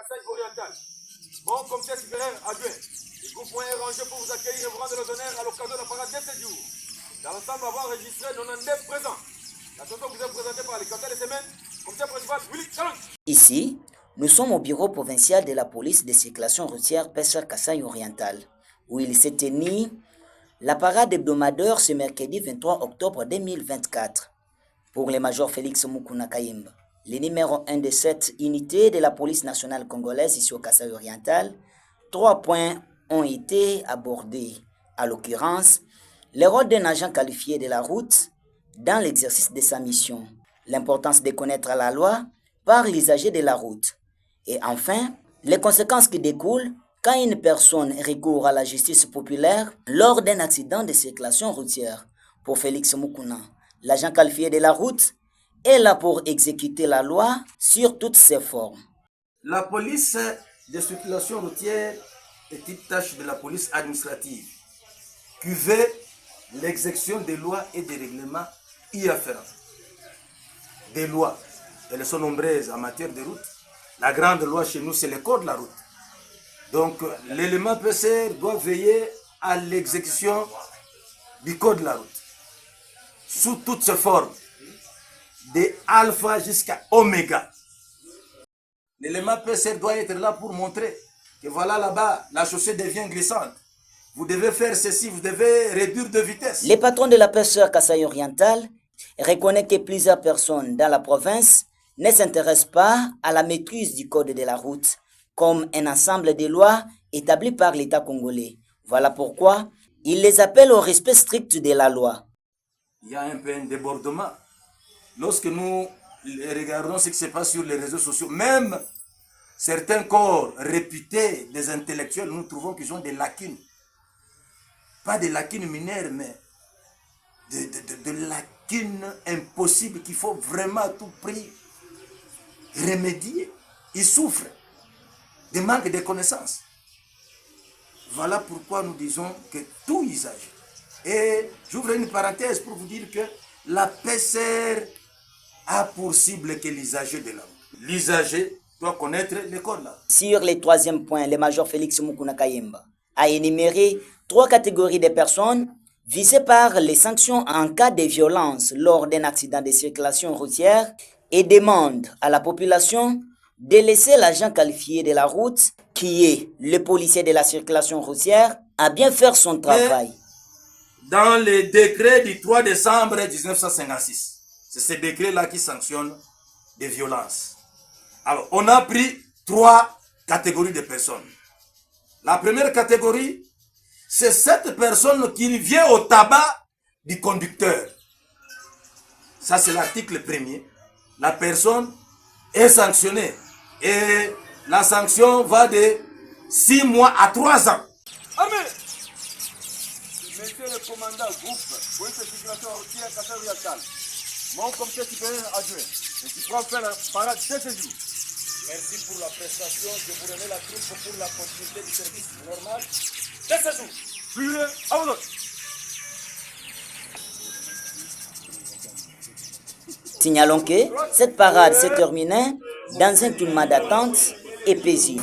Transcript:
Kasaï oriental. Mon commissaire supérieur adjoint. Le groupe est rangé pour vous accueillir et vous rendre l'honneur à l'occasion de la parade de ce jour. Dans l'ensemble, avoir enregistré 99 présents. La chanson vous est présentée par les cantons de semaine, commissaire principal Willy Challenge. Ici, nous sommes au bureau provincial de la police de circulation routière Pessa Kasaï oriental, où il s'est tenu la parade hebdomadaire ce mercredi 23 octobre 2024. Pour le major Félix Mukuna Kayimba, le numéro 1 de cette unité de la police nationale congolaise ici au Kasaï oriental, 3 points ont été abordés. À l'occurrence, le rôle d'un agent qualifié de la route dans l'exercice de sa mission, l'importance de connaître la loi par l'usager de la route, et enfin, les conséquences qui découlent quand une personne recourt à la justice populaire lors d'un accident de circulation routière. Pour Félix Mukuna, l'agent qualifié de la route est là pour exécuter la loi sur toutes ses formes. La police de circulation routière est une tâche de la police administrative qui veut l'exécution des lois et des règlements y afférents. Des lois, elles sont nombreuses en matière de route. La grande loi chez nous, c'est le code de la route. Donc, l'élément PCR doit veiller à l'exécution du code de la route, sous toutes ses formes, de alpha jusqu'à oméga. L'élément PCR doit être là pour montrer que voilà là-bas, la chaussée devient glissante. Vous devez faire ceci, vous devez réduire de vitesse. Le patron de la pêcheur Kasaï oriental reconnaît que plusieurs personnes dans la province ne s'intéressent pas à la maîtrise du code de la route comme un ensemble de lois établies par l'État congolais. Voilà pourquoi il les appelle au respect strict de la loi. Il y a un peu un débordement. Lorsque nous regardons ce qui se passe sur les réseaux sociaux, même certains corps réputés des intellectuels, nous trouvons qu'ils ont des lacunes. Pas des lacunes mineures, mais de lacunes impossibles qu'il faut vraiment à tout prix remédier. Ils souffrent de manque de connaissances. Voilà pourquoi nous disons que tout usage. Et j'ouvre une parenthèse pour vous dire que la PCR a pour cible que l'usager de la route. L'usager doit connaître le code là. Sur le troisième point, le major Félix Mukuna Kayimba a énuméré 3 catégories de personnes visées par les sanctions en cas de violence lors d'un accident de circulation routière et demande à la population de laisser l'agent qualifié de la route, qui est le policier de la circulation routière, à bien faire son travail. Dans le décret du 3 décembre 1956, c'est ce décret-là qui sanctionne des violences. Alors, on a pris 3 catégories de personnes. La première catégorie, c'est cette personne qui vient au tabac du conducteur. Ça, c'est l'article 1er. La personne est sanctionnée. Et la sanction va de 6 mois à 3 ans. Armée! Monsieur le commandant groupe, police de circulation routière Kasaï oriental. Mon commissaire supérieur adjoint. Je suis prêt à faire la parade de ce jour. Merci pour la prestation. Je vous remets la troupe pour la continuité du service normal de ce jour. Plus à vous autres. Signalons que cette parade s'est terminée dans un climat d'attente et paisible.